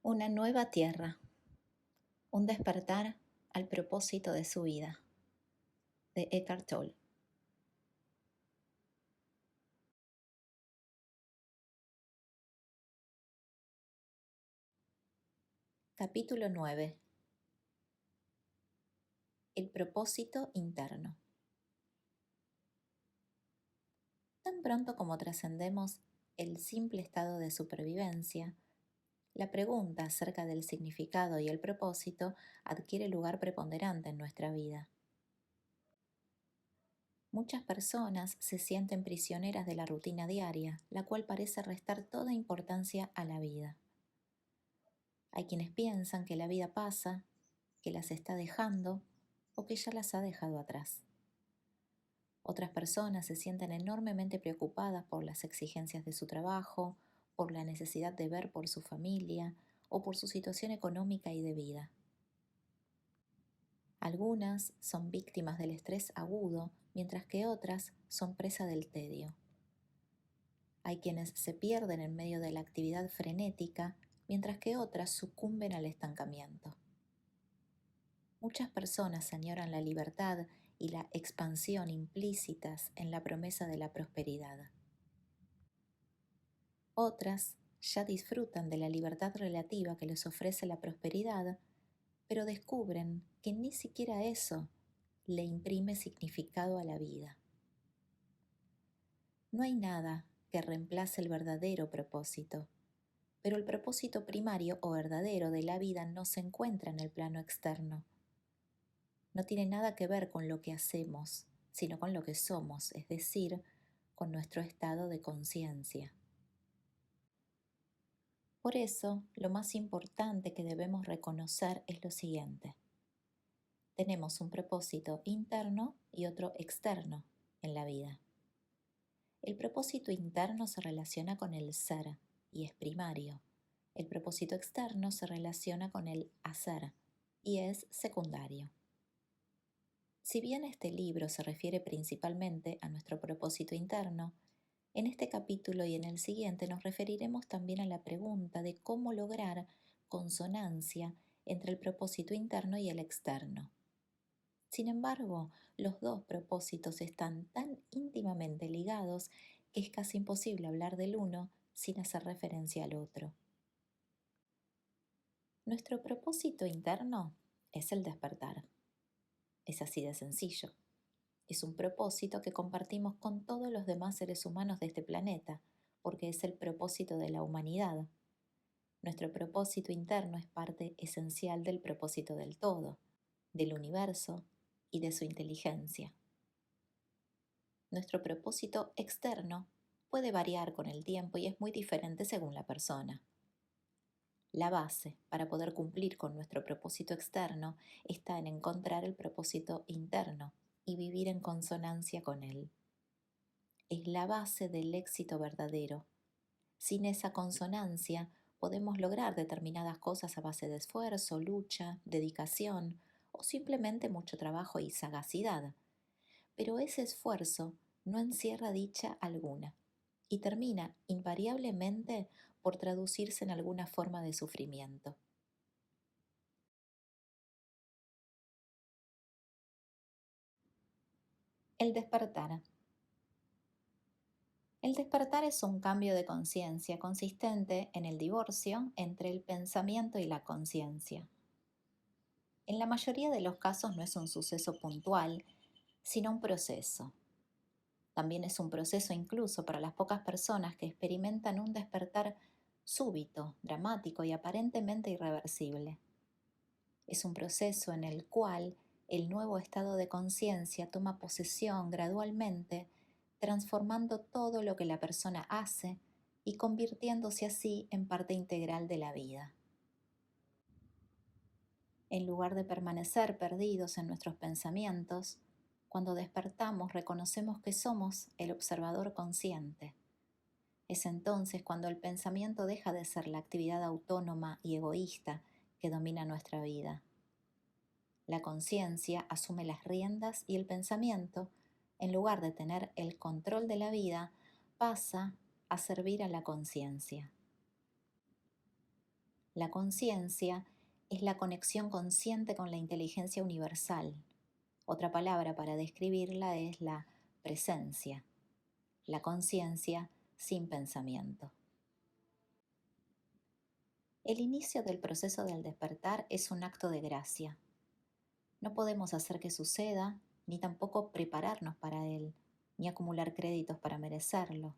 Una nueva tierra, un despertar al propósito de su vida, de Eckhart Tolle. Capítulo 9. El propósito interno. Tan pronto como trascendemos el simple estado de supervivencia, la pregunta acerca del significado y el propósito adquiere lugar preponderante en nuestra vida. Muchas personas se sienten prisioneras de la rutina diaria, la cual parece restar toda importancia a la vida. Hay quienes piensan que la vida pasa, que las está dejando o que ya las ha dejado atrás. Otras personas se sienten enormemente preocupadas por las exigencias de su trabajo, por la necesidad de ver por su familia o por su situación económica y de vida. Algunas son víctimas del estrés agudo, mientras que otras son presa del tedio. Hay quienes se pierden en medio de la actividad frenética, mientras que otras sucumben al estancamiento. Muchas personas añoran la libertad y la expansión implícitas en la promesa de la prosperidad. Otras ya disfrutan de la libertad relativa que les ofrece la prosperidad, pero descubren que ni siquiera eso le imprime significado a la vida. No hay nada que reemplace el verdadero propósito, pero el propósito primario o verdadero de la vida no se encuentra en el plano externo. No tiene nada que ver con lo que hacemos, sino con lo que somos, es decir, con nuestro estado de conciencia. Por eso, lo más importante que debemos reconocer es lo siguiente. Tenemos un propósito interno y otro externo en la vida. El propósito interno se relaciona con el ser y es primario. El propósito externo se relaciona con el hacer y es secundario. Si bien este libro se refiere principalmente a nuestro propósito interno, en este capítulo y en el siguiente nos referiremos también a la pregunta de cómo lograr consonancia entre el propósito interno y el externo. Sin embargo, los dos propósitos están tan íntimamente ligados que es casi imposible hablar del uno sin hacer referencia al otro. Nuestro propósito interno es el despertar. Es así de sencillo. Es un propósito que compartimos con todos los demás seres humanos de este planeta, porque es el propósito de la humanidad. Nuestro propósito interno es parte esencial del propósito del todo, del universo y de su inteligencia. Nuestro propósito externo puede variar con el tiempo y es muy diferente según la persona. La base para poder cumplir con nuestro propósito externo está en encontrar el propósito interno y vivir en consonancia con él. Es la base del éxito verdadero. Sin esa consonancia podemos lograr determinadas cosas a base de esfuerzo, lucha, dedicación o simplemente mucho trabajo y sagacidad. Pero ese esfuerzo no encierra dicha alguna y termina invariablemente por traducirse en alguna forma de sufrimiento. El despertar. El despertar es un cambio de conciencia consistente en el divorcio entre el pensamiento y la conciencia. En la mayoría de los casos no es un suceso puntual, sino un proceso. También es un proceso incluso para las pocas personas que experimentan un despertar súbito, dramático y aparentemente irreversible. Es un proceso en el cual el nuevo estado de conciencia toma posesión gradualmente, transformando todo lo que la persona hace y convirtiéndose así en parte integral de la vida. En lugar de permanecer perdidos en nuestros pensamientos, cuando despertamos reconocemos que somos el observador consciente. Es entonces cuando el pensamiento deja de ser la actividad autónoma y egoísta que domina nuestra vida. La conciencia asume las riendas y el pensamiento, en lugar de tener el control de la vida, pasa a servir a la conciencia. La conciencia es la conexión consciente con la inteligencia universal. Otra palabra para describirla es la presencia, la conciencia sin pensamiento. El inicio del proceso del despertar es un acto de gracia. No podemos hacer que suceda, ni tampoco prepararnos para él, ni acumular créditos para merecerlo.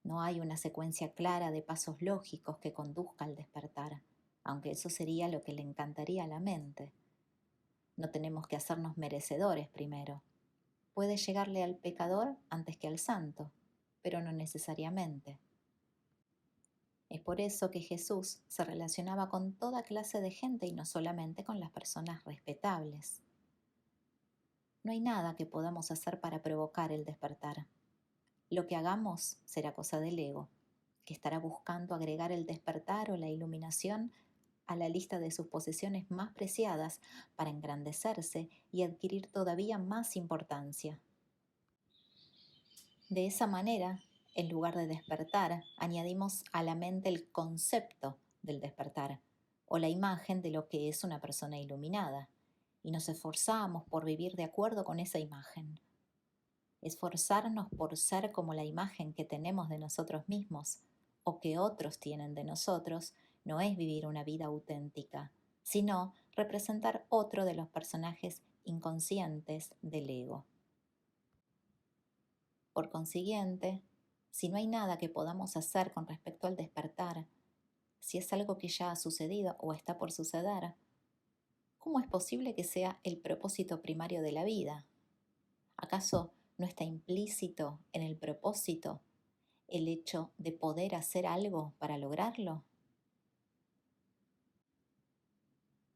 No hay una secuencia clara de pasos lógicos que conduzca al despertar, aunque eso sería lo que le encantaría a la mente. No tenemos que hacernos merecedores primero. Puede llegarle al pecador antes que al santo, pero no necesariamente. Es por eso que Jesús se relacionaba con toda clase de gente y no solamente con las personas respetables. No hay nada que podamos hacer para provocar el despertar. Lo que hagamos será cosa del ego, que estará buscando agregar el despertar o la iluminación a la lista de sus posesiones más preciadas para engrandecerse y adquirir todavía más importancia. De esa manera, en lugar de despertar, añadimos a la mente el concepto del despertar o la imagen de lo que es una persona iluminada, y nos esforzamos por vivir de acuerdo con esa imagen. Esforzarnos por ser como la imagen que tenemos de nosotros mismos o que otros tienen de nosotros no es vivir una vida auténtica, sino representar otro de los personajes inconscientes del ego. Por consiguiente, si no hay nada que podamos hacer con respecto al despertar, si es algo que ya ha sucedido o está por suceder, ¿cómo es posible que sea el propósito primario de la vida? ¿Acaso no está implícito en el propósito el hecho de poder hacer algo para lograrlo?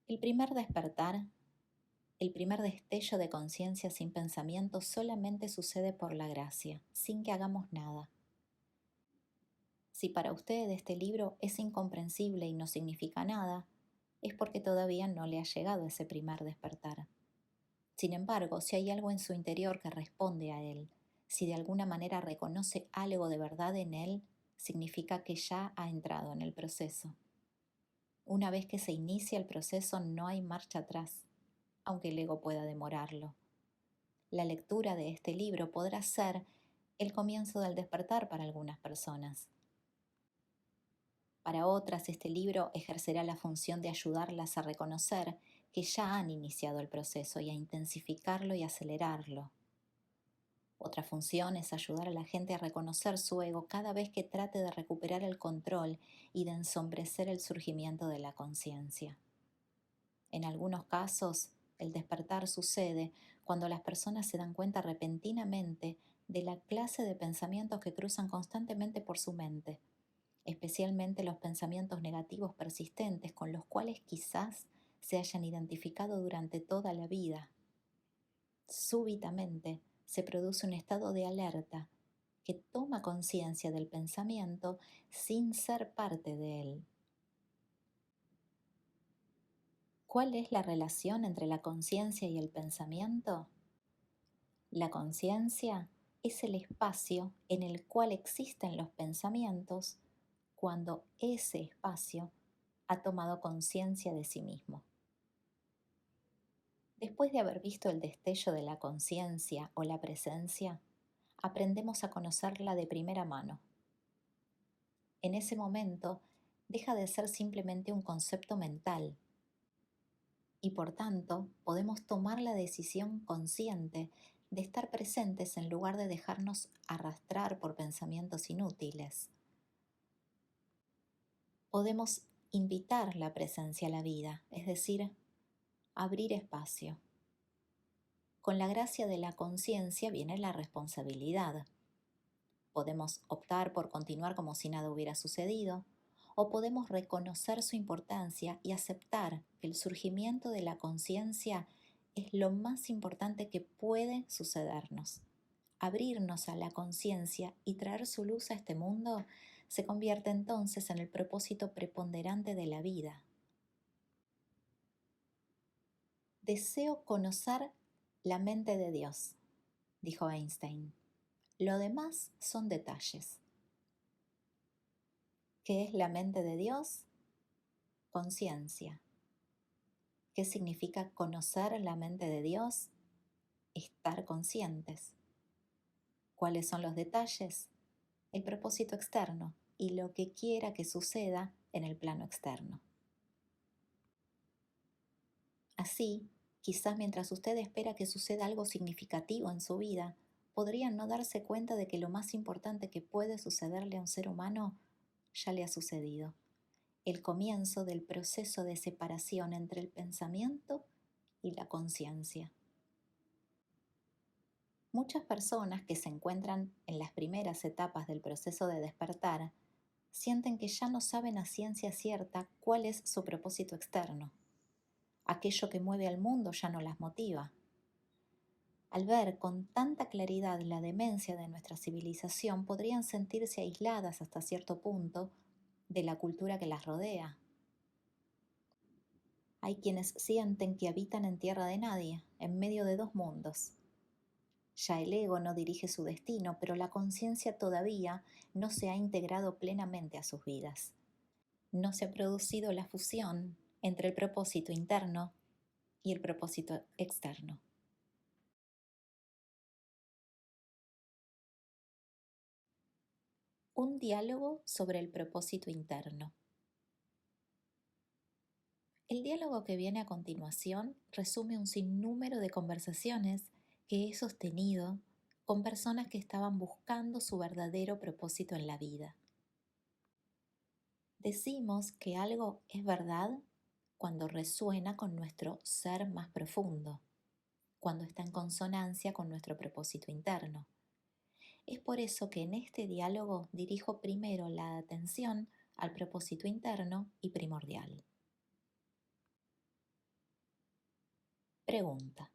El primer despertar, el primer destello de conciencia sin pensamiento solamente sucede por la gracia, sin que hagamos nada. Si para usted este libro es incomprensible y no significa nada, es porque todavía no le ha llegado ese primer despertar. Sin embargo, si hay algo en su interior que responde a él, si de alguna manera reconoce algo de verdad en él, significa que ya ha entrado en el proceso. Una vez que se inicia el proceso no hay marcha atrás, aunque el ego pueda demorarlo. La lectura de este libro podrá ser el comienzo del despertar para algunas personas. Para otras, este libro ejercerá la función de ayudarlas a reconocer que ya han iniciado el proceso y a intensificarlo y acelerarlo. Otra función es ayudar a la gente a reconocer su ego cada vez que trate de recuperar el control y de ensombrecer el surgimiento de la conciencia. En algunos casos, el despertar sucede cuando las personas se dan cuenta repentinamente de la clase de pensamientos que cruzan constantemente por su mente, especialmente los pensamientos negativos persistentes con los cuales quizás se hayan identificado durante toda la vida. Súbitamente se produce un estado de alerta que toma conciencia del pensamiento sin ser parte de él. ¿Cuál es la relación entre la conciencia y el pensamiento? La conciencia es el espacio en el cual existen los pensamientos cuando ese espacio ha tomado conciencia de sí mismo. Después de haber visto el destello de la conciencia o la presencia, aprendemos a conocerla de primera mano. En ese momento, deja de ser simplemente un concepto mental y por tanto podemos tomar la decisión consciente de estar presentes en lugar de dejarnos arrastrar por pensamientos inútiles. Podemos invitar la presencia a la vida, es decir, abrir espacio. Con la gracia de la conciencia viene la responsabilidad. Podemos optar por continuar como si nada hubiera sucedido, o podemos reconocer su importancia y aceptar que el surgimiento de la conciencia es lo más importante que puede sucedernos. Abrirnos a la conciencia y traer su luz a este mundo se convierte entonces en el propósito preponderante de la vida. Deseo conocer la mente de Dios, dijo Einstein. Lo demás son detalles. ¿Qué es la mente de Dios? conciencia. ¿Qué significa conocer la mente de Dios? Estar conscientes. ¿Cuáles son los detalles? El propósito externo y lo que quiera que suceda en el plano externo. Así, quizás mientras usted espera que suceda algo significativo en su vida, podría no darse cuenta de que lo más importante que puede sucederle a un ser humano ya le ha sucedido. El comienzo del proceso de separación entre el pensamiento y la conciencia. Muchas personas que se encuentran en las primeras etapas del proceso de despertar sienten que ya no saben a ciencia cierta cuál es su propósito externo. Aquello que mueve al mundo ya no las motiva. Al ver con tanta claridad la demencia de nuestra civilización, podrían sentirse aisladas hasta cierto punto de la cultura que las rodea. Hay quienes sienten que habitan en tierra de nadie, en medio de dos mundos. Ya el ego no dirige su destino, pero la conciencia todavía no se ha integrado plenamente a sus vidas. No se ha producido la fusión entre el propósito interno y el propósito externo. Un diálogo sobre el propósito interno. El diálogo que viene a continuación resume un sinnúmero de conversaciones que he sostenido con personas que estaban buscando su verdadero propósito en la vida. Decimos que algo es verdad cuando resuena con nuestro ser más profundo, cuando está en consonancia con nuestro propósito interno. Es por eso que en este diálogo dirijo primero la atención al propósito interno y primordial. Pregunta.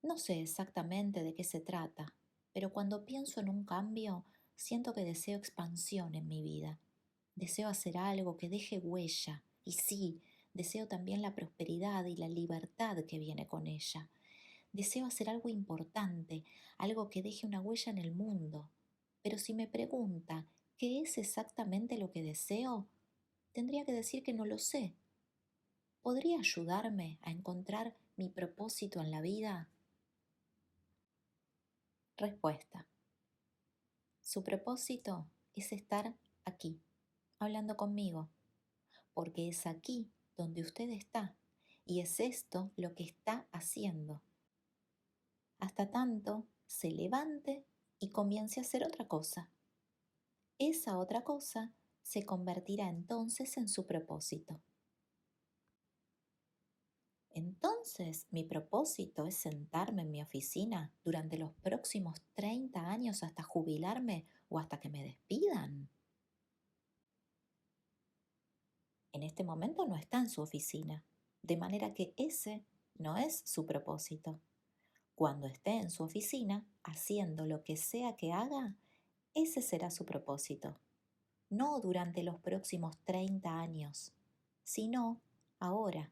No sé exactamente de qué se trata, pero cuando pienso en un cambio, siento que deseo expansión en mi vida. Deseo hacer algo que deje huella. Y sí, deseo también la prosperidad y la libertad que viene con ella. Deseo hacer algo importante, algo que deje una huella en el mundo. Pero si me pregunta qué es exactamente lo que deseo, tendría que decir que no lo sé. ¿Podría ayudarme a encontrar mi propósito en la vida? Respuesta. Su propósito es estar aquí, hablando conmigo, porque es aquí donde usted está y es esto lo que está haciendo. Hasta tanto se levante y comience a hacer otra cosa. Esa otra cosa se convertirá entonces en su propósito. Entonces, mi propósito es sentarme en mi oficina durante los próximos 30 años hasta jubilarme o hasta que me despidan. En este momento no está en su oficina, de manera que ese no es su propósito. Cuando esté en su oficina, haciendo lo que sea que haga, ese será su propósito. No durante los próximos 30 años, sino ahora.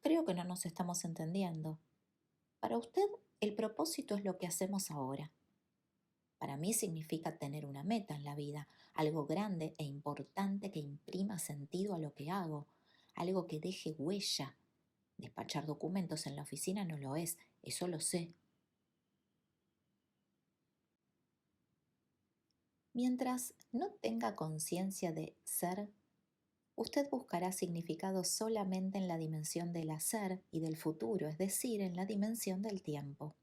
Creo que no nos estamos entendiendo. Para usted, el propósito es lo que hacemos ahora. Para mí significa tener una meta en la vida, algo grande e importante que imprima sentido a lo que hago, algo que deje huella. Despachar documentos en la oficina no lo es, eso lo sé. Mientras no tenga conciencia de ser, usted buscará significado solamente en la dimensión del hacer y del futuro, es decir, en la dimensión del tiempo.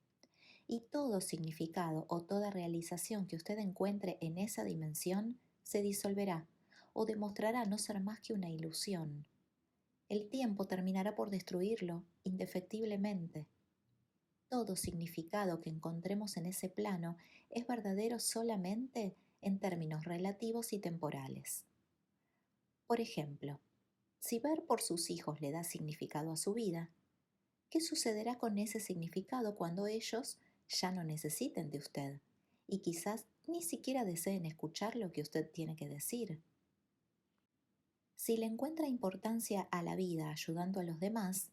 Y todo significado o toda realización que usted encuentre en esa dimensión se disolverá o demostrará no ser más que una ilusión. El tiempo terminará por destruirlo indefectiblemente. Todo significado que encontremos en ese plano es verdadero solamente en términos relativos y temporales. Por ejemplo, si ver por sus hijos le da significado a su vida, ¿qué sucederá con ese significado cuando ellos ya no necesiten de usted y quizás ni siquiera deseen escuchar lo que usted tiene que decir? Si le encuentra importancia a la vida ayudando a los demás,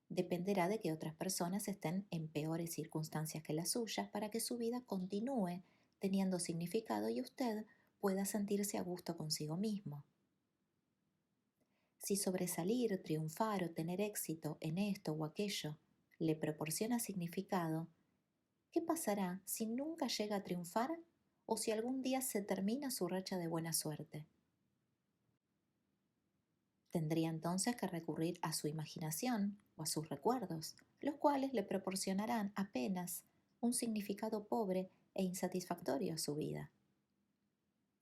dependerá de que otras personas estén en peores circunstancias que las suyas para que su vida continúe teniendo significado y usted pueda sentirse a gusto consigo mismo. Si sobresalir, triunfar o tener éxito en esto o aquello le proporciona significado, ¿qué pasará si nunca llega a triunfar o si algún día se termina su racha de buena suerte? Tendría entonces que recurrir a su imaginación o a sus recuerdos, los cuales le proporcionarán apenas un significado pobre e insatisfactorio a su vida.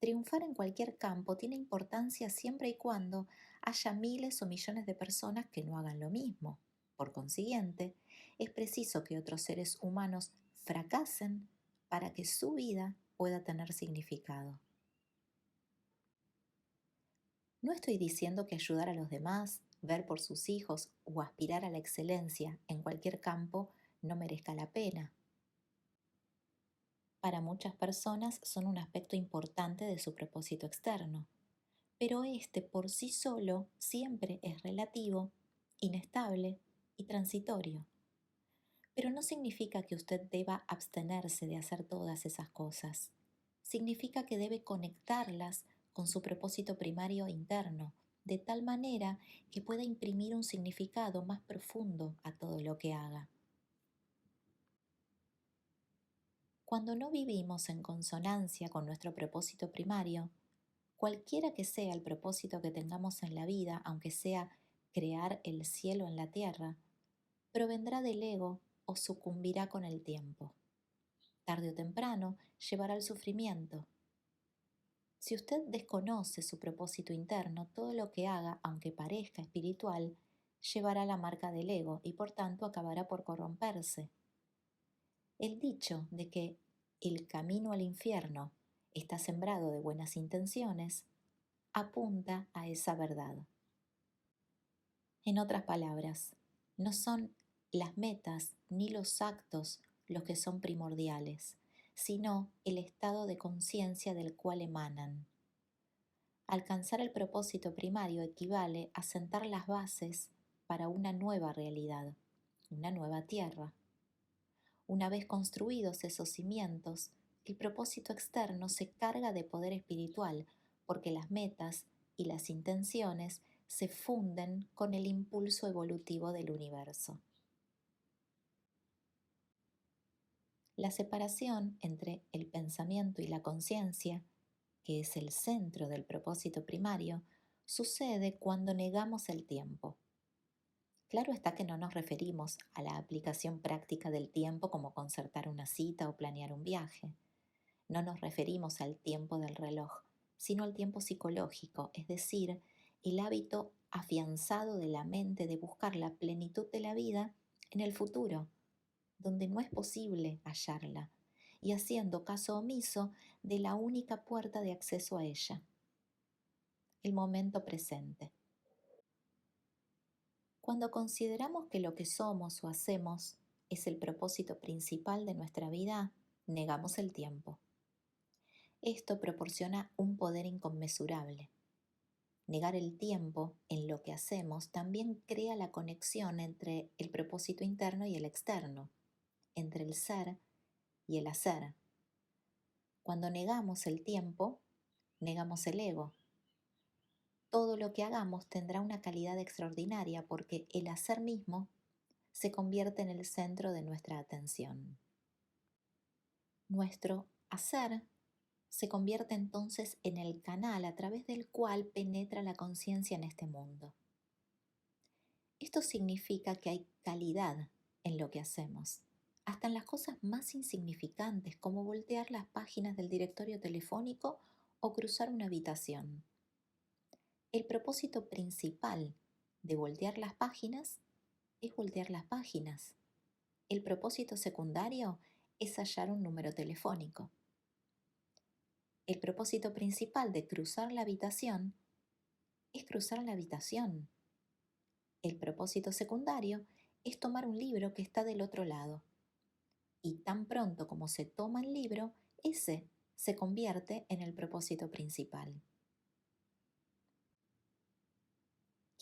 Triunfar en cualquier campo tiene importancia siempre y cuando haya miles o millones de personas que no hagan lo mismo. Por consiguiente, es preciso que otros seres humanos fracasen para que su vida pueda tener significado. No estoy diciendo que ayudar a los demás, ver por sus hijos o aspirar a la excelencia en cualquier campo no merezca la pena. Para muchas personas son un aspecto importante de su propósito externo, pero este por sí solo siempre es relativo, inestable y transitorio. Pero no significa que usted deba abstenerse de hacer todas esas cosas. Significa que debe conectarlas con su propósito primario interno, de tal manera que pueda imprimir un significado más profundo a todo lo que haga. Cuando no vivimos en consonancia con nuestro propósito primario, cualquiera que sea el propósito que tengamos en la vida, aunque sea crear el cielo en la tierra, provendrá del ego o sucumbirá con el tiempo. Tarde o temprano llevará al sufrimiento. Si usted desconoce su propósito interno, todo lo que haga, aunque parezca espiritual, llevará la marca del ego y por tanto acabará por corromperse. El dicho de que el camino al infierno está sembrado de buenas intenciones apunta a esa verdad. En otras palabras, no son las metas ni los actos los que son primordiales, sino el estado de conciencia del cual emanan. Alcanzar el propósito primario equivale a sentar las bases para una nueva realidad, una nueva tierra. Una vez construidos esos cimientos, el propósito externo se carga de poder espiritual porque las metas y las intenciones se funden con el impulso evolutivo del universo. La separación entre el pensamiento y la conciencia, que es el centro del propósito primario, sucede cuando negamos el tiempo. Claro está que no nos referimos a la aplicación práctica del tiempo como concertar una cita o planear un viaje. No nos referimos al tiempo del reloj, sino al tiempo psicológico, es decir, el hábito afianzado de la mente de buscar la plenitud de la vida en el futuro, donde no es posible hallarla, y haciendo caso omiso de la única puerta de acceso a ella, el momento presente. Cuando consideramos que lo que somos o hacemos es el propósito principal de nuestra vida, negamos el tiempo. Esto proporciona un poder inconmensurable. Negar el tiempo en lo que hacemos también crea la conexión entre el propósito interno y el externo, entre el ser y el hacer. Cuando negamos el tiempo, negamos el ego. Todo lo que hagamos tendrá una calidad extraordinaria porque el hacer mismo se convierte en el centro de nuestra atención. Nuestro hacer se convierte entonces en el canal a través del cual penetra la conciencia en este mundo. Esto significa que hay calidad en lo que hacemos, hasta en las cosas más insignificantes como voltear las páginas del directorio telefónico o cruzar una habitación. El propósito principal de voltear las páginas es voltear las páginas. El propósito secundario es hallar un número telefónico. El propósito principal de cruzar la habitación es cruzar la habitación. El propósito secundario es tomar un libro que está del otro lado. Y tan pronto como se toma el libro, ese se convierte en el propósito principal.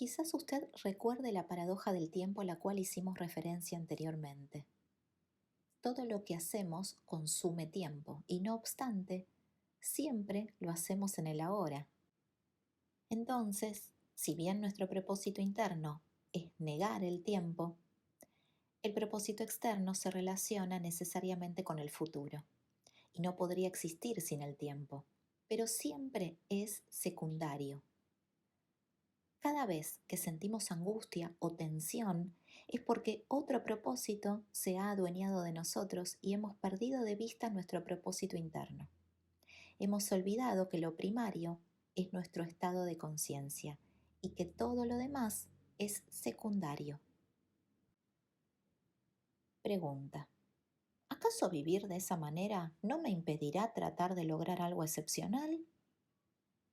Quizás usted recuerde la paradoja del tiempo a la cual hicimos referencia anteriormente. Todo lo que hacemos consume tiempo y no obstante, siempre lo hacemos en el ahora. Entonces, si bien nuestro propósito interno es negar el tiempo, el propósito externo se relaciona necesariamente con el futuro y no podría existir sin el tiempo, pero siempre es secundario. Cada vez que sentimos angustia o tensión es porque otro propósito se ha adueñado de nosotros y hemos perdido de vista nuestro propósito interno. Hemos olvidado que lo primario es nuestro estado de conciencia y que todo lo demás es secundario. Pregunta: ¿acaso vivir de esa manera no me impedirá tratar de lograr algo excepcional?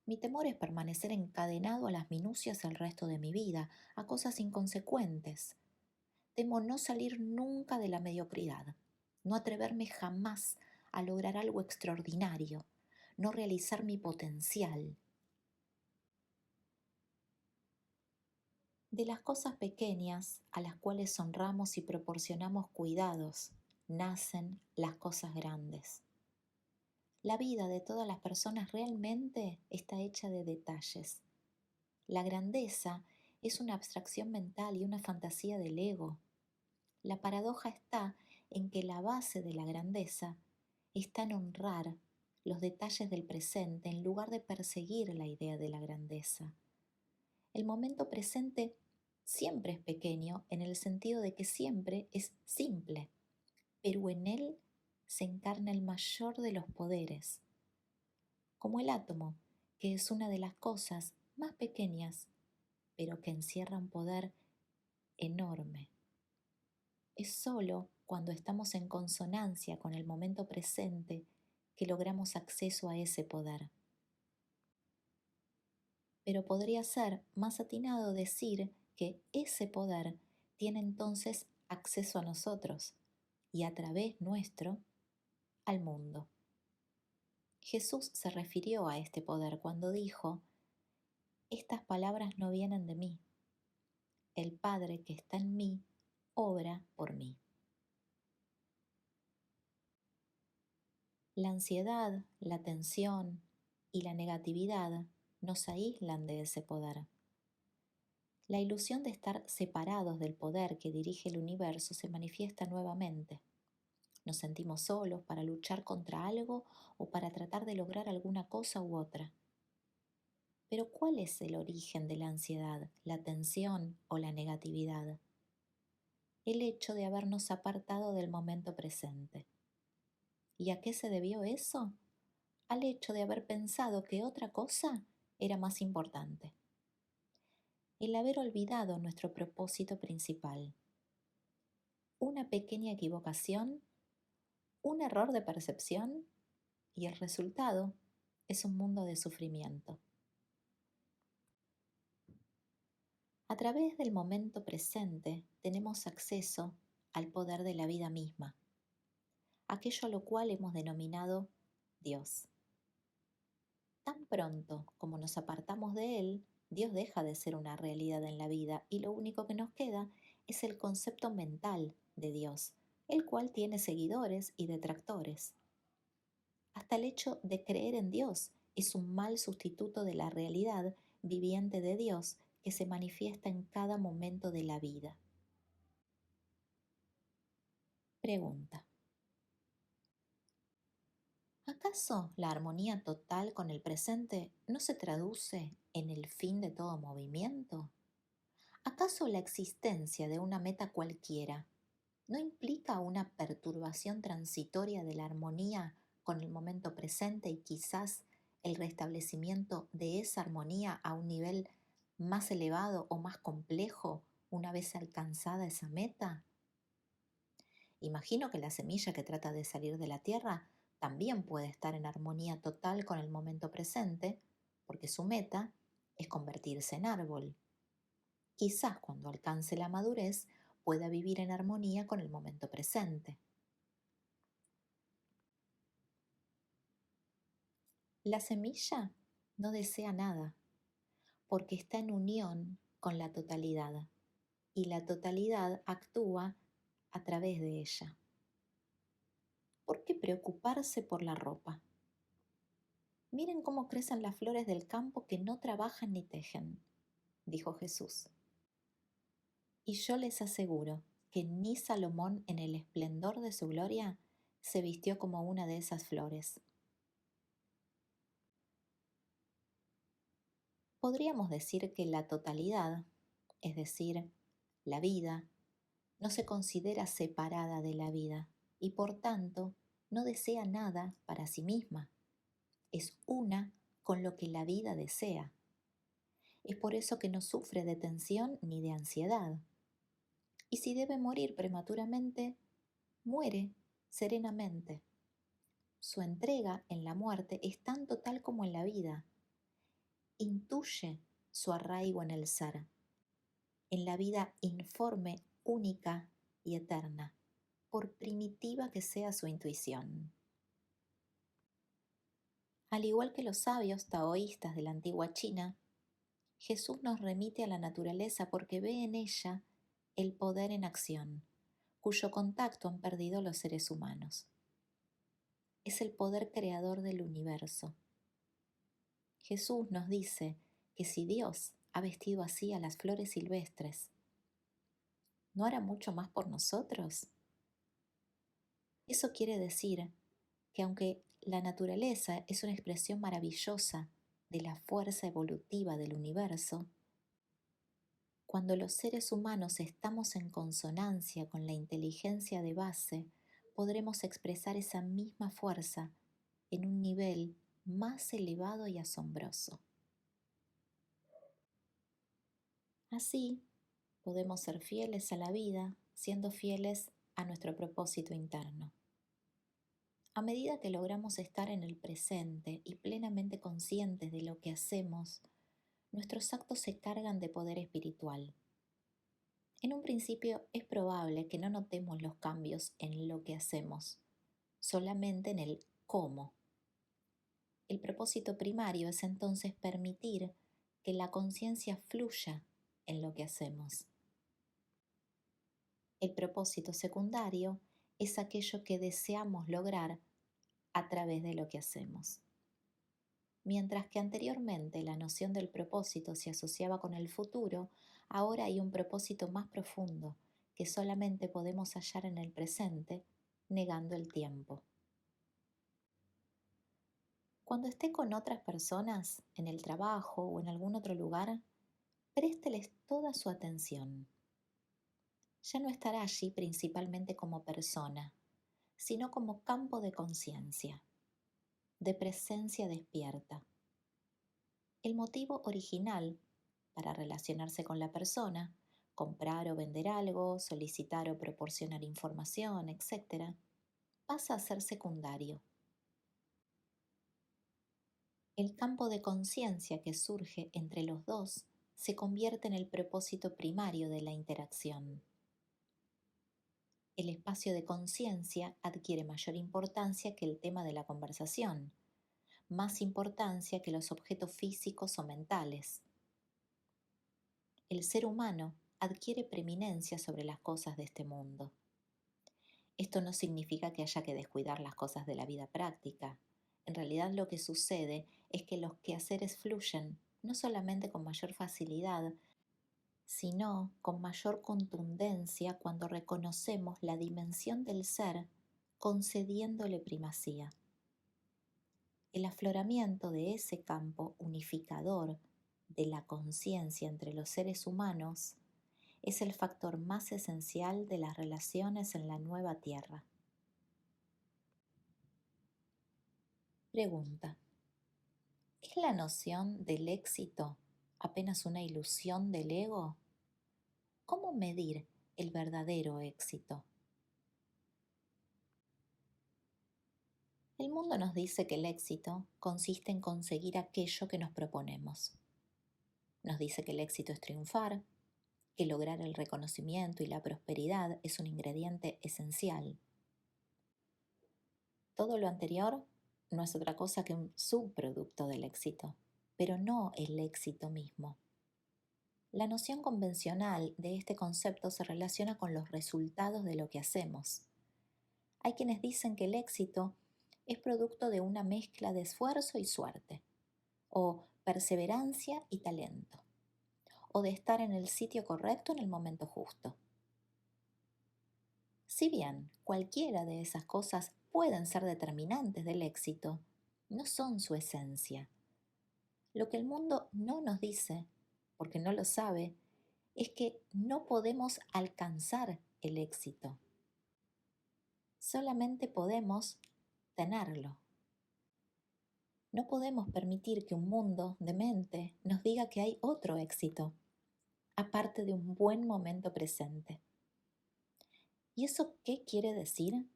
Mi temor es permanecer encadenado a las minucias el resto de mi vida, a cosas inconsecuentes. Temo no salir nunca de la mediocridad, no atreverme jamás a lograr algo extraordinario, no realizar mi potencial. De las cosas pequeñas a las cuales honramos y proporcionamos cuidados, nacen las cosas grandes. La vida de todas las personas realmente está hecha de detalles. La grandeza es una abstracción mental y una fantasía del ego. La paradoja está en que la base de la grandeza está en honrar los detalles del presente en lugar de perseguir la idea de la grandeza. El momento presente siempre es pequeño en el sentido de que siempre es simple, pero en él se encarna el mayor de los poderes, como el átomo, que es una de las cosas más pequeñas, pero que encierra un poder enorme. Es solo cuando estamos en consonancia con el momento presente que logramos acceso a ese poder. Pero podría ser más atinado decir que ese poder tiene entonces acceso a nosotros y a través nuestro al mundo. Jesús se refirió a este poder cuando dijo: estas palabras no vienen de mí. El Padre que está en mí obra por mí. La ansiedad, la tensión y la negatividad nos aíslan de ese poder. La ilusión de estar separados del poder que dirige el universo se manifiesta nuevamente. Nos sentimos solos para luchar contra algo o para tratar de lograr alguna cosa u otra. Pero ¿cuál es el origen de la ansiedad, la tensión o la negatividad? El hecho de habernos apartado del momento presente. ¿Y a qué se debió eso? Al hecho de haber pensado que otra cosa era más importante. El haber olvidado nuestro propósito principal. Una pequeña equivocación, un error de percepción y el resultado es un mundo de sufrimiento. A través del momento presente tenemos acceso al poder de la vida misma, aquello a lo cual hemos denominado Dios. Tan pronto como nos apartamos de Él, Dios deja de ser una realidad en la vida y lo único que nos queda es el concepto mental de Dios, el cual tiene seguidores y detractores. Hasta el hecho de creer en Dios es un mal sustituto de la realidad viviente de Dios que se manifiesta en cada momento de la vida. Pregunta: ¿acaso la armonía total con el presente no se traduce en el fin de todo movimiento? ¿Acaso la existencia de una meta cualquiera no implica una perturbación transitoria de la armonía con el momento presente y quizás el restablecimiento de esa armonía a un nivel más elevado o más complejo una vez alcanzada esa meta? Imagino que la semilla que trata de salir de la tierra también puede estar en armonía total con el momento presente, porque su meta es convertirse en árbol. Quizás cuando alcance la madurez pueda vivir en armonía con el momento presente. La semilla no desea nada, porque está en unión con la totalidad, y la totalidad actúa a través de ella. ¿Por qué preocuparse por la ropa? Miren cómo crecen las flores del campo que no trabajan ni tejen, dijo Jesús. Y yo les aseguro que ni Salomón en el esplendor de su gloria se vistió como una de esas flores. Podríamos decir que la totalidad, es decir, la vida, no se considera separada de la vida y por tanto no desea nada para sí misma. Es una con lo que la vida desea. Es por eso que no sufre de tensión ni de ansiedad. Y si debe morir prematuramente, muere serenamente. Su entrega en la muerte es tan total como en la vida. Intuye su arraigo en el ser, en la vida informe, única y eterna, por primitiva que sea su intuición. Al igual que los sabios taoístas de la antigua China, Jesús nos remite a la naturaleza porque ve en ella el poder en acción, cuyo contacto han perdido los seres humanos. Es el poder creador del universo. Jesús nos dice que si Dios ha vestido así a las flores silvestres, ¿no hará mucho más por nosotros? Eso quiere decir que aunque la naturaleza es una expresión maravillosa de la fuerza evolutiva del universo, cuando los seres humanos estamos en consonancia con la inteligencia de base, podremos expresar esa misma fuerza en un nivel más elevado y asombroso. Así, podemos ser fieles a la vida, siendo fieles a nuestro propósito interno. A medida que logramos estar en el presente y plenamente conscientes de lo que hacemos, nuestros actos se cargan de poder espiritual. En un principio es probable que no notemos los cambios en lo que hacemos, solamente en el cómo. El propósito primario es entonces permitir que la conciencia fluya en lo que hacemos. El propósito secundario es aquello que deseamos lograr a través de lo que hacemos. Mientras que anteriormente la noción del propósito se asociaba con el futuro, ahora hay un propósito más profundo que solamente podemos hallar en el presente, negando el tiempo. Cuando esté con otras personas, en el trabajo o en algún otro lugar, présteles toda su atención. Ya no estará allí principalmente como persona, sino como campo de conciencia, de presencia despierta. El motivo original para relacionarse con la persona, comprar o vender algo, solicitar o proporcionar información, etc., pasa a ser secundario. El campo de conciencia que surge entre los dos se convierte en el propósito primario de la interacción. El espacio de conciencia adquiere mayor importancia que el tema de la conversación, más importancia que los objetos físicos o mentales. El ser humano adquiere preeminencia sobre las cosas de este mundo. Esto no significa que haya que descuidar las cosas de la vida práctica. En realidad lo que sucede es que los quehaceres fluyen no solamente con mayor facilidad, sino con mayor contundencia cuando reconocemos la dimensión del ser concediéndole primacía. El afloramiento de ese campo unificador de la conciencia entre los seres humanos es el factor más esencial de las relaciones en la nueva Tierra. Pregunta: ¿es la noción del éxito apenas una ilusión del ego? ¿Cómo medir el verdadero éxito? El mundo nos dice que el éxito consiste en conseguir aquello que nos proponemos. Nos dice que el éxito es triunfar, que lograr el reconocimiento y la prosperidad es un ingrediente esencial. Todo lo anterior no es otra cosa que un subproducto del éxito, pero no el éxito mismo. La noción convencional de este concepto se relaciona con los resultados de lo que hacemos. Hay quienes dicen que el éxito es producto de una mezcla de esfuerzo y suerte, o perseverancia y talento, o de estar en el sitio correcto en el momento justo. Si bien cualquiera de esas cosas pueden ser determinantes del éxito, no son su esencia. Lo que el mundo no nos dice, porque no lo sabe, es que no podemos alcanzar el éxito. Solamente podemos tenerlo. No podemos permitir que un mundo de mente nos diga que hay otro éxito, aparte de un buen momento presente. ¿Y eso qué quiere decir?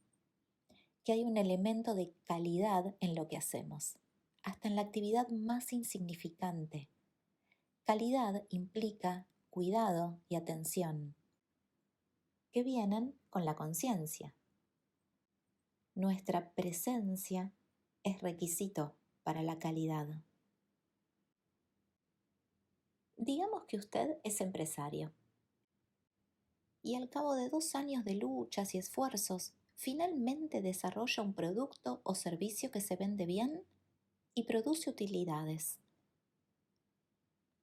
Que hay un elemento de calidad en lo que hacemos, hasta en la actividad más insignificante. Calidad implica cuidado y atención, que vienen con la conciencia. Nuestra presencia es requisito para la calidad. Digamos que usted es empresario y al cabo de 2 años de luchas y esfuerzos, finalmente desarrolla un producto o servicio que se vende bien y produce utilidades.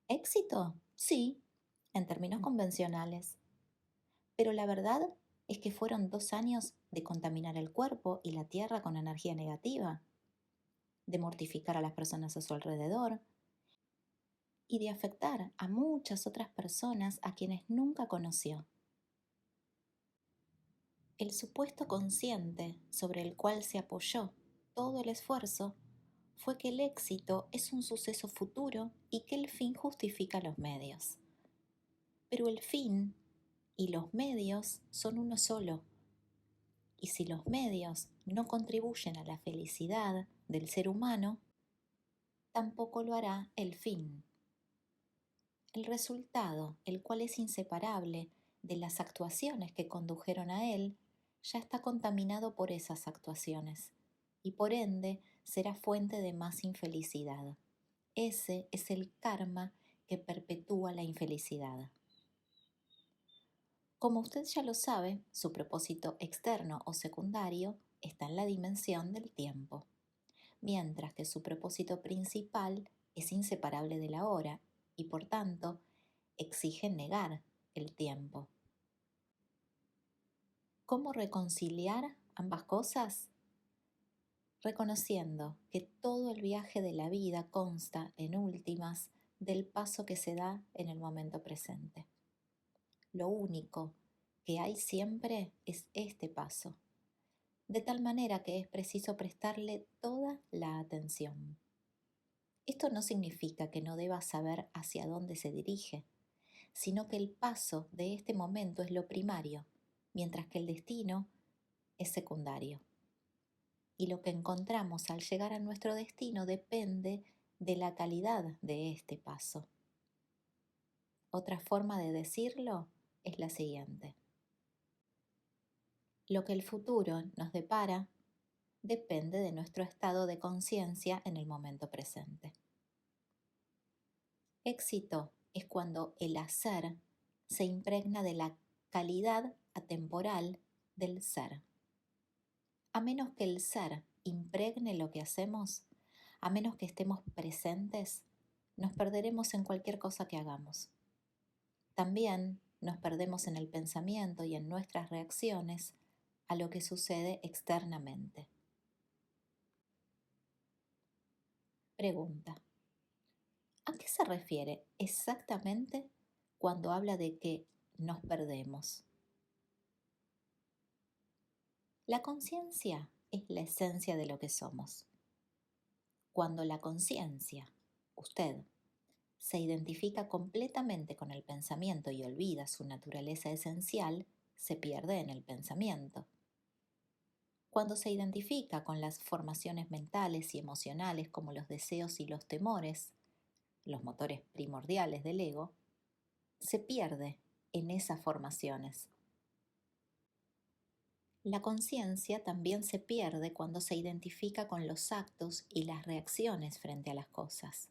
¿Éxito? Sí, en términos convencionales. Pero la verdad es que fueron 2 años de contaminar el cuerpo y la tierra con energía negativa, de mortificar a las personas a su alrededor y de afectar a muchas otras personas a quienes nunca conoció. El supuesto consciente sobre el cual se apoyó todo el esfuerzo fue que el éxito es un suceso futuro y que el fin justifica los medios. Pero el fin y los medios son uno solo. Y si los medios no contribuyen a la felicidad del ser humano, tampoco lo hará el fin. El resultado, el cual es inseparable de las actuaciones que condujeron a él, ya está contaminado por esas actuaciones y por ende será fuente de más infelicidad. Ese es el karma que perpetúa la infelicidad. Como usted ya lo sabe, su propósito externo o secundario está en la dimensión del tiempo, mientras que su propósito principal es inseparable de la hora y por tanto exige negar el tiempo. ¿Cómo reconciliar ambas cosas? Reconociendo que todo el viaje de la vida consta, en últimas, del paso que se da en el momento presente. Lo único que hay siempre es este paso, de tal manera que es preciso prestarle toda la atención. Esto no significa que no deba saber hacia dónde se dirige, sino que el paso de este momento es lo primario, mientras que el destino es secundario. Y lo que encontramos al llegar a nuestro destino depende de la calidad de este paso. Otra forma de decirlo es la siguiente. Lo que el futuro nos depara depende de nuestro estado de conciencia en el momento presente. Éxito es cuando el hacer se impregna de la calidad atemporal del ser. A menos que el ser impregne lo que hacemos, a menos que estemos presentes, nos perderemos en cualquier cosa que hagamos. También nos perdemos en el pensamiento y en nuestras reacciones a lo que sucede externamente. Pregunta. ¿A qué se refiere exactamente cuando habla de que nos perdemos? La conciencia es la esencia de lo que somos. Cuando la conciencia, usted, se identifica completamente con el pensamiento y olvida su naturaleza esencial, se pierde en el pensamiento. Cuando se identifica con las formaciones mentales y emocionales como los deseos y los temores, los motores primordiales del ego, se pierde en esas formaciones. La conciencia también se pierde cuando se identifica con los actos y las reacciones frente a las cosas.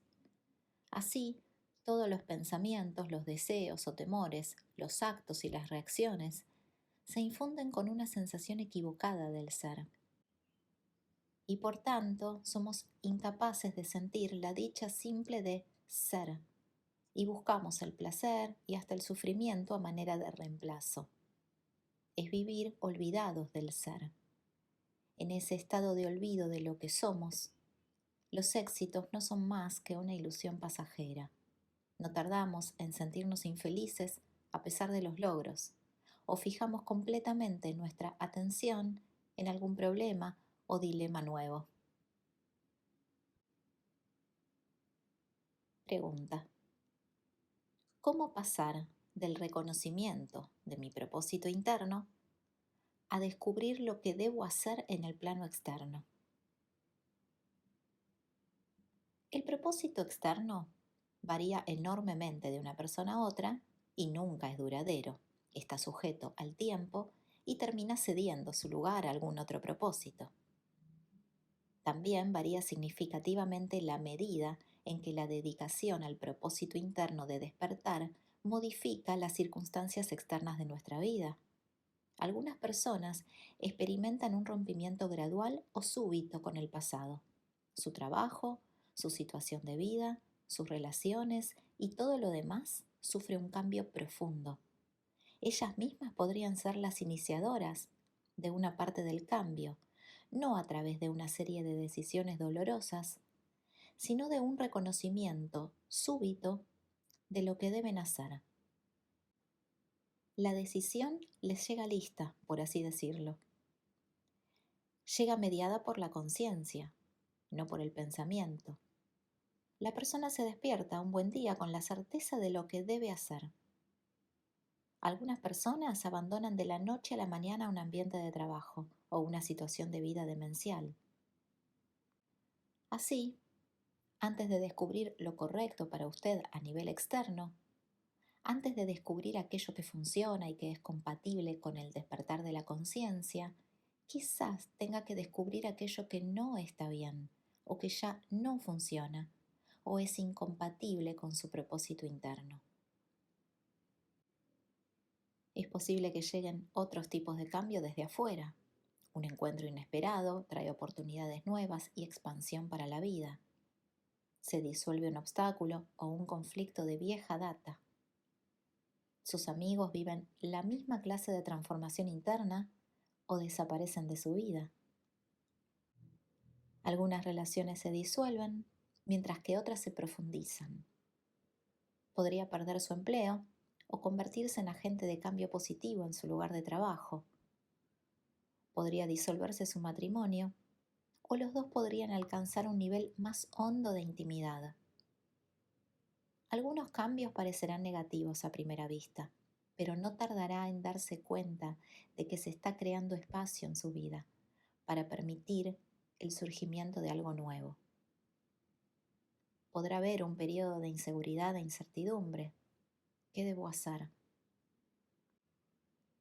Así, todos los pensamientos, los deseos o temores, los actos y las reacciones se infunden con una sensación equivocada del ser. y por tanto somos incapaces de sentir la dicha simple de ser y buscamos el placer y hasta el sufrimiento a manera de reemplazo. Es vivir olvidados del ser. En ese estado de olvido de lo que somos, los éxitos no son más que una ilusión pasajera. No tardamos en sentirnos infelices a pesar de los logros, o fijamos completamente nuestra atención en algún problema o dilema nuevo. Pregunta: ¿cómo pasar del reconocimiento de mi propósito interno a descubrir lo que debo hacer en el plano externo? El propósito externo varía enormemente de una persona a otra y nunca es duradero. Está sujeto al tiempo y termina cediendo su lugar a algún otro propósito. También varía significativamente la medida en que la dedicación al propósito interno de despertar modifica las circunstancias externas de nuestra vida. Algunas personas experimentan un rompimiento gradual o súbito con el pasado, su trabajo, su situación de vida, sus relaciones y todo lo demás sufre un cambio profundo. Ellas mismas podrían ser las iniciadoras de una parte del cambio, no a través de una serie de decisiones dolorosas, sino de un reconocimiento súbito de lo que deben hacer. La decisión les llega lista, por así decirlo. Llega mediada por la conciencia, no por el pensamiento. La persona se despierta un buen día con la certeza de lo que debe hacer. Algunas personas abandonan de la noche a la mañana un ambiente de trabajo o una situación de vida demencial. Así, antes de descubrir lo correcto para usted a nivel externo, antes de descubrir aquello que funciona y que es compatible con el despertar de la conciencia, quizás tenga que descubrir aquello que no está bien o que ya no funciona o es incompatible con su propósito interno. Es posible que lleguen otros tipos de cambio desde afuera. Un encuentro inesperado trae oportunidades nuevas y expansión para la vida. Se disuelve un obstáculo o un conflicto de vieja data. Sus amigos viven la misma clase de transformación interna o desaparecen de su vida. Algunas relaciones se disuelven, mientras que otras se profundizan. Podría perder su empleo o convertirse en agente de cambio positivo en su lugar de trabajo. Podría disolverse su matrimonio o los dos podrían alcanzar un nivel más hondo de intimidad. Algunos cambios parecerán negativos a primera vista, pero no tardará en darse cuenta de que se está creando espacio en su vida para permitir el surgimiento de algo nuevo. Podrá haber un periodo de inseguridad e incertidumbre. ¿Qué debo hacer?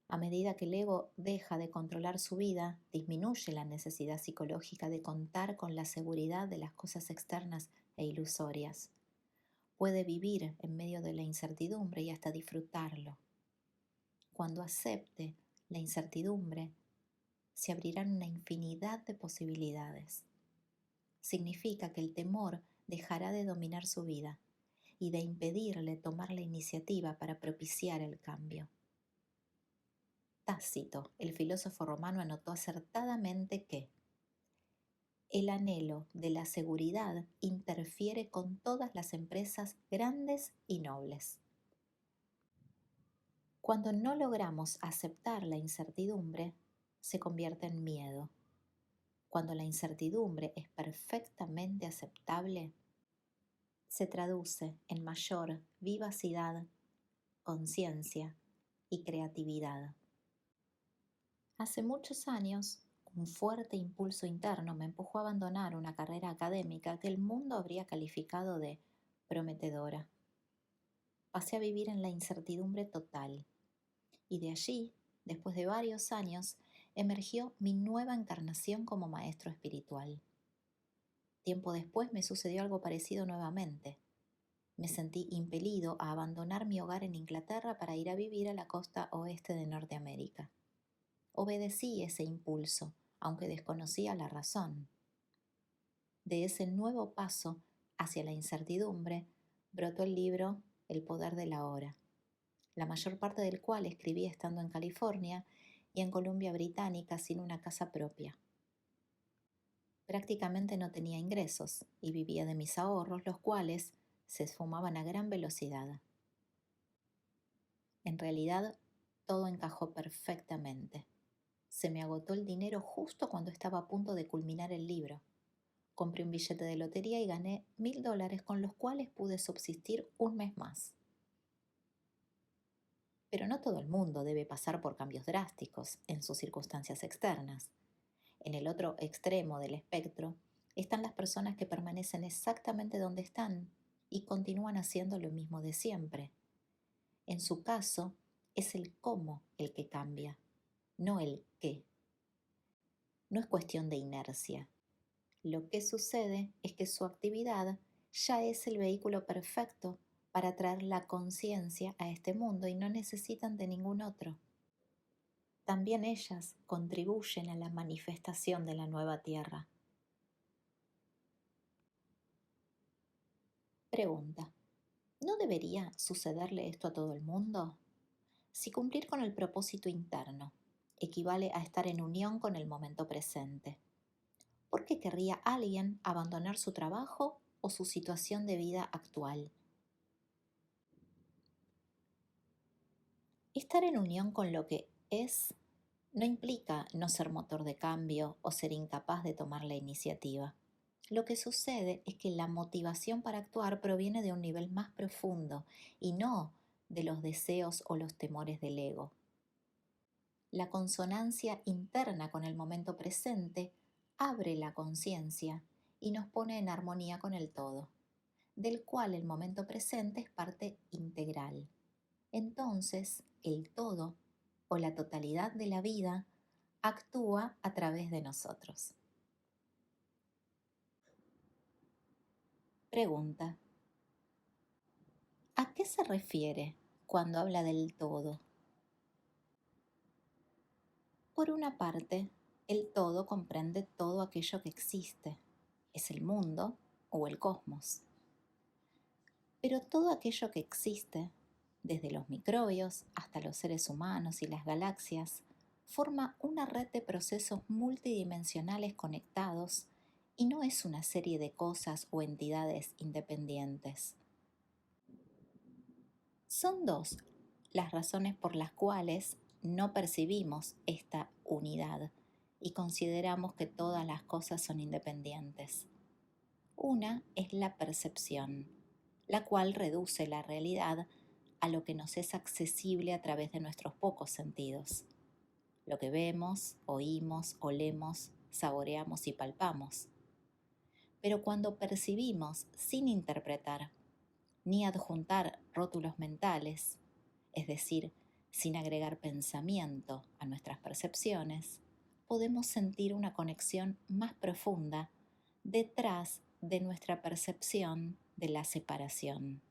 A medida que el ego deja de controlar su vida, disminuye la necesidad psicológica de contar con la seguridad de las cosas externas e ilusorias. Puede vivir en medio de la incertidumbre y hasta disfrutarlo. Cuando acepte la incertidumbre, se abrirán una infinidad de posibilidades. Significa que el temor dejará de dominar su vida y de impedirle tomar la iniciativa para propiciar el cambio. Tácito, el filósofo romano, anotó acertadamente que el anhelo de la seguridad interfiere con todas las empresas grandes y nobles. Cuando no logramos aceptar la incertidumbre, se convierte en miedo. Cuando la incertidumbre es perfectamente aceptable, se traduce en mayor vivacidad, conciencia y creatividad. Hace muchos años, un fuerte impulso interno me empujó a abandonar una carrera académica que el mundo habría calificado de prometedora. Pasé a vivir en la incertidumbre total, y de allí, después de varios años, emergió mi nueva encarnación como maestro espiritual. Tiempo después me sucedió algo parecido nuevamente. Me sentí impelido a abandonar mi hogar en Inglaterra para ir a vivir a la costa oeste de Norteamérica. Obedecí ese impulso, aunque desconocía la razón. De ese nuevo paso hacia la incertidumbre brotó el libro El poder de la hora, la mayor parte del cual escribí estando en California y en Columbia Británica sin una casa propia. Prácticamente no tenía ingresos y vivía de mis ahorros, los cuales se esfumaban a gran velocidad. En realidad, todo encajó perfectamente. Se me agotó el dinero justo cuando estaba a punto de culminar el libro. Compré un billete de lotería y gané $1000 con los cuales pude subsistir un mes más. Pero no todo el mundo debe pasar por cambios drásticos en sus circunstancias externas. En el otro extremo del espectro están las personas que permanecen exactamente donde están y continúan haciendo lo mismo de siempre. En su caso, es el cómo el que cambia, no el qué. No es cuestión de inercia. Lo que sucede es que su actividad ya es el vehículo perfecto para traer la conciencia a este mundo y no necesitan de ningún otro. También ellas contribuyen a la manifestación de la nueva tierra. Pregunta: ¿no debería sucederle esto a todo el mundo? Si cumplir con el propósito interno equivale a estar en unión con el momento presente, ¿por qué querría alguien abandonar su trabajo o su situación de vida actual? Estar en unión con lo que es no implica no ser motor de cambio o ser incapaz de tomar la iniciativa. Lo que sucede es que la motivación para actuar proviene de un nivel más profundo y no de los deseos o los temores del ego. La consonancia interna con el momento presente abre la conciencia y nos pone en armonía con el todo, del cual el momento presente es parte integral. Entonces, el todo o la totalidad de la vida actúa a través de nosotros. Pregunta: ¿a qué se refiere cuando habla del todo? Por una parte, el todo comprende todo aquello que existe. Es el mundo o el cosmos. Pero todo aquello que existe, desde los microbios hasta los seres humanos y las galaxias, forma una red de procesos multidimensionales conectados y no es una serie de cosas o entidades independientes. Son dos las razones por las cuales no percibimos esta unidad y consideramos que todas las cosas son independientes. Una es la percepción, la cual reduce la realidad a lo que nos es accesible a través de nuestros pocos sentidos, lo que vemos, oímos, olemos, saboreamos y palpamos. Pero cuando percibimos sin interpretar ni adjuntar rótulos mentales, es decir, sin agregar pensamiento a nuestras percepciones, podemos sentir una conexión más profunda detrás de nuestra percepción de la separación.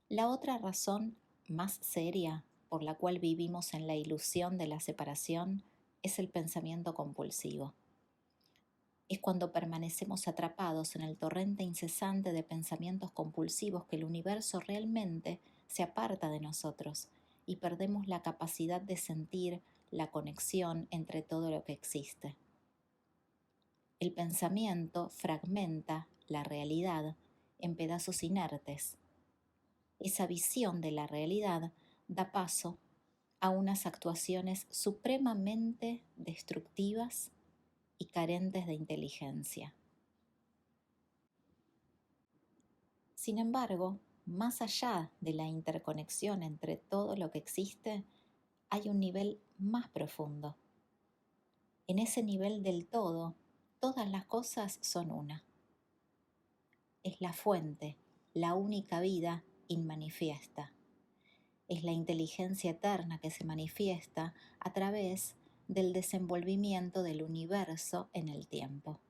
La otra razón más seria por la cual vivimos en la ilusión de la separación es el pensamiento compulsivo. Es cuando permanecemos atrapados en el torrente incesante de pensamientos compulsivos que el universo realmente se aparta de nosotros y perdemos la capacidad de sentir la conexión entre todo lo que existe. El pensamiento fragmenta la realidad en pedazos inertes. Esa visión de la realidad da paso a unas actuaciones supremamente destructivas y carentes de inteligencia. Sin embargo, más allá de la interconexión entre todo lo que existe, hay un nivel más profundo. En ese nivel del todo, todas las cosas son una. Es la fuente, la única vida inmanifiesta. Es la inteligencia eterna que se manifiesta a través del desenvolvimiento del universo en el tiempo.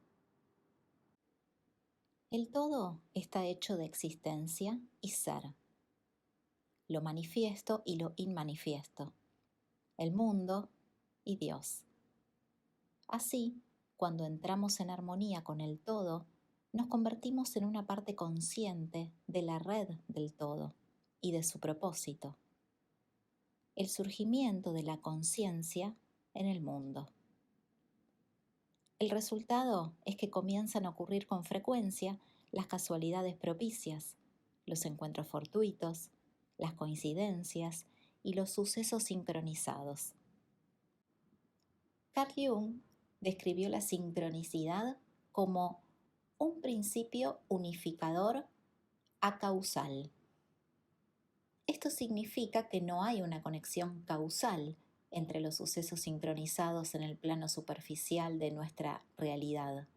El todo está hecho de existencia y ser, lo manifiesto y lo inmanifiesto, el mundo y Dios. Así, Cuando entramos en armonía con el todo, nos convertimos en una parte consciente de la red del todo y de su propósito, el surgimiento de la conciencia en el mundo. El resultado es que comienzan a ocurrir con frecuencia las casualidades propicias, los encuentros fortuitos, las coincidencias y los sucesos sincronizados. Carl Jung describió la sincronicidad como un principio unificador acausal. Esto significa que no hay una conexión causal entre los sucesos sincronizados en el plano superficial de nuestra realidad.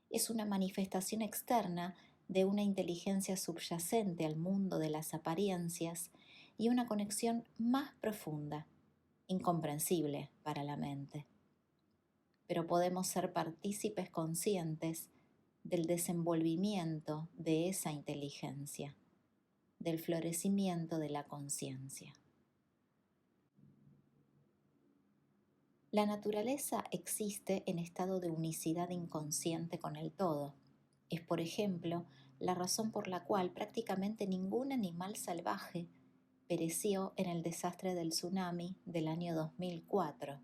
Es una manifestación externa de una inteligencia subyacente al mundo de las apariencias y una conexión más profunda, incomprensible para la mente. Pero podemos ser partícipes conscientes del desenvolvimiento de esa inteligencia, del florecimiento de la conciencia. La naturaleza existe en estado de unicidad inconsciente con el todo. Es, por ejemplo, la razón por la cual prácticamente ningún animal salvaje pereció en el desastre del tsunami del año 2004.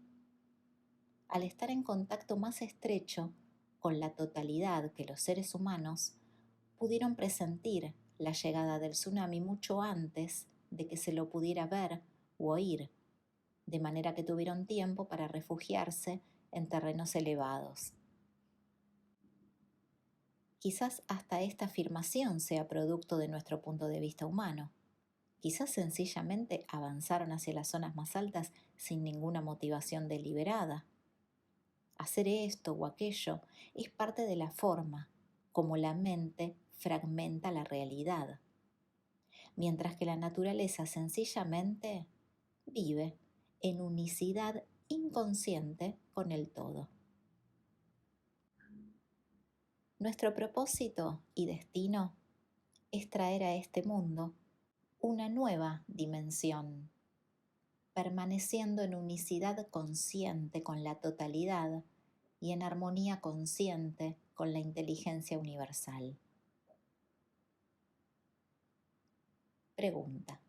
Al estar en contacto más estrecho con la totalidad que los seres humanos, pudieron presentir la llegada del tsunami mucho antes de que se lo pudiera ver u oír, de manera que tuvieron tiempo para refugiarse en terrenos elevados. Quizás hasta esta afirmación sea producto de nuestro punto de vista humano. Quizás sencillamente avanzaron hacia las zonas más altas sin ninguna motivación deliberada. Hacer esto o aquello es parte de la forma como la mente fragmenta la realidad, mientras que la naturaleza sencillamente vive en unicidad inconsciente con el todo. Nuestro propósito y destino es traer a este mundo una nueva dimensión, permaneciendo en unicidad consciente con la totalidad y en armonía consciente con la inteligencia universal. Pregunta: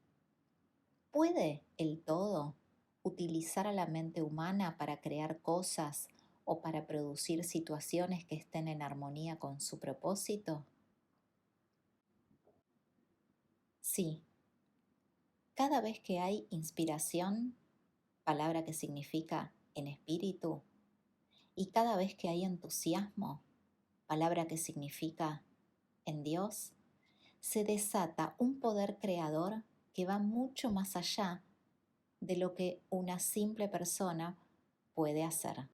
¿puede el todo utilizar a la mente humana para crear cosas o para producir situaciones que estén en armonía con su propósito? Sí. Cada vez que hay inspiración, palabra que significa en espíritu, y cada vez que hay entusiasmo, palabra que significa en Dios, se desata un poder creador que va mucho más allá de lo que una simple persona puede hacer.